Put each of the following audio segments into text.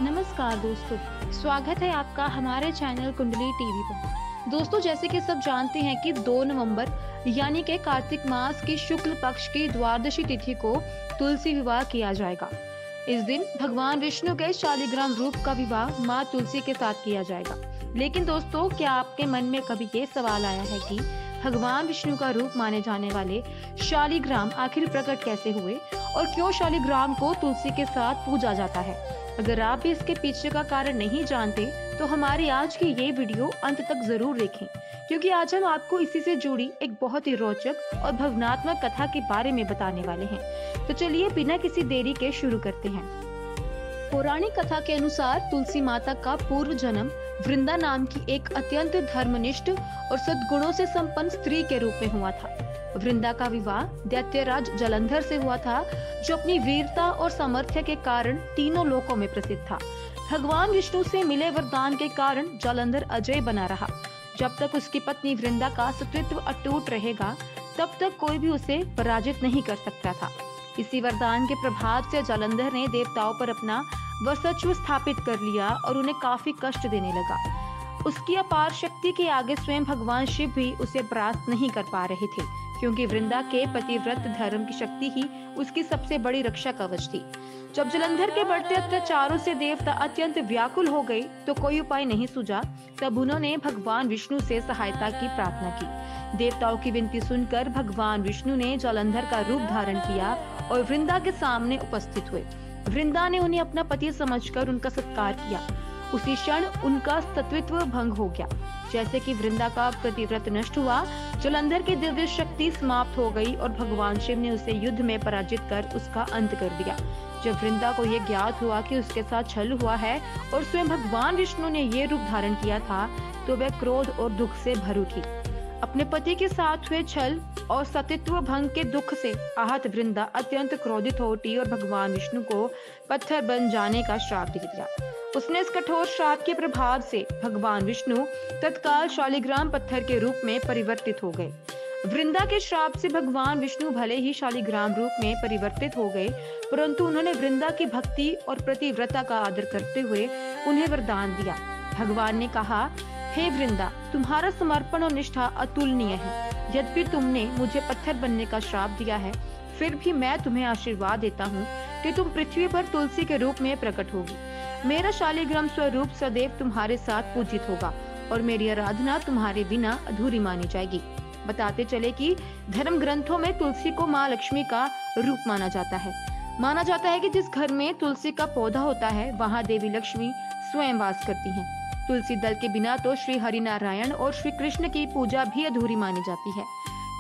नमस्कार दोस्तों, स्वागत है आपका हमारे चैनल कुंडली टीवी पर। दोस्तों, जैसे कि सब जानते हैं कि 2 नवंबर यानी कि कार्तिक मास की शुक्ल पक्ष की द्वादशी तिथि को तुलसी विवाह किया जाएगा। इस दिन भगवान विष्णु के शालिग्राम रूप का विवाह माँ तुलसी के साथ किया जाएगा। लेकिन दोस्तों, क्या आपके मन में कभी ये सवाल आया है कि भगवान विष्णु का रूप माने जाने वाले शालिग्राम आखिर प्रकट कैसे हुए और क्यों शालिग्राम को तुलसी के साथ पूजा जाता है? अगर आप भी इसके पीछे का कारण नहीं जानते तो हमारी आज की ये वीडियो अंत तक जरूर देखें, क्योंकि आज हम आपको इसी से जुड़ी एक बहुत ही रोचक और भावनात्मक कथा के बारे में बताने वाले हैं। तो चलिए बिना किसी देरी के शुरू करते हैं। पौराणिक कथा के अनुसार तुलसी माता का पूर्व जन्म वृंदा नाम की एक अत्यंत धर्मनिष्ठ और सद्गुणों से संपन्न स्त्री के रूप में हुआ था। वृंदा का विवाह दैत्यराज जलंधर से हुआ था, जो अपनी वीरता और सामर्थ्य के कारण तीनों लोकों में प्रसिद्ध था। भगवान विष्णु से मिले वरदान के कारण जलंधर अजय बना रहा। जब तक उसकी पत्नी वृंदा का सतीत्व अटूट रहेगा, तब तक कोई भी उसे पराजित नहीं कर सकता था। इसी वरदान के प्रभाव से जलंधर ने देवताओं पर अपना वर्चस्व स्थापित कर लिया और उन्हें काफी कष्ट देने लगा। उसकी अपार शक्ति के आगे स्वयं भगवान शिव भी उसे परास्त नहीं कर पा रहे थे, क्योंकि वृंदा के पतिव्रत धर्म की शक्ति ही उसकी सबसे बड़ी रक्षा कवच थी। जब जलंधर के बढ़ते अत्याचारों से देवता अत्यंत व्याकुल हो गए तो कोई उपाय नहीं सूझा। तब उन्होंने भगवान विष्णु से सहायता की प्रार्थना की। देवताओं की विनती सुनकर भगवान विष्णु ने जलंधर का रूप धारण किया और वृंदा के सामने उपस्थित हुए। वृंदा ने उन्हें अपना पति समझकर उनका सत्कार किया। उसी क्षण उनका सत्वित्व भंग हो गया। जैसे कि वृंदा का प्रतिव्रत नष्ट हुआ, जलंधर की दिव्य शक्ति समाप्त हो गई और भगवान शिव ने उसे युद्ध में पराजित कर उसका अंत कर दिया। जब वृंदा को यह ज्ञात हुआ कि उसके साथ छल हुआ है और स्वयं भगवान विष्णु ने ये रूप धारण किया था, तो वह क्रोध और दुख से भर उठी। अपने पति के साथ हुए छल और सतीत्व भंग के दुख से आहत वृंदा अत्यंत क्रोधित हो उठी और भगवान विष्णु को पत्थर बन जाने का श्राप दे दिया। उसने इस कठोर श्राप के प्रभाव से भगवान विष्णु तत्काल शालिग्राम पत्थर के रूप में परिवर्तित हो गए। वृंदा के श्राप से भगवान विष्णु भले ही शालिग्राम रूप में परिवर्तित हो गए, परंतु उन्होंने वृंदा की भक्ति और प्रतिव्रता का आदर करते हुए उन्हें वरदान दिया। भगवान ने कहा, हे वृंदा, तुम्हारा समर्पण और निष्ठा अतुलनीय है। यद्यपि तुमने मुझे पत्थर बनने का श्राप दिया है, फिर भी मैं तुम्हें आशीर्वाद देता हूँ कि तुम पृथ्वी पर तुलसी के रूप में प्रकट होगी। मेरा शालिग्राम स्वरूप सदैव तुम्हारे साथ पूजित होगा और मेरी आराधना तुम्हारे बिना अधूरी मानी जाएगी। बताते चले कि धर्म ग्रंथों में तुलसी को माँ लक्ष्मी का रूप माना जाता है। माना जाता है कि जिस घर में तुलसी का पौधा होता है, वहाँ देवी लक्ष्मी स्वयं वास करती हैं। तुलसी दल के बिना तो श्री हरि नारायण और श्री कृष्ण की पूजा भी अधूरी मानी जाती है।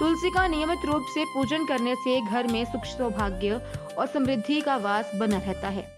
तुलसी का नियमित रूप से पूजन करने से घर में सुख, सौभाग्य और समृद्धि का वास बना रहता है।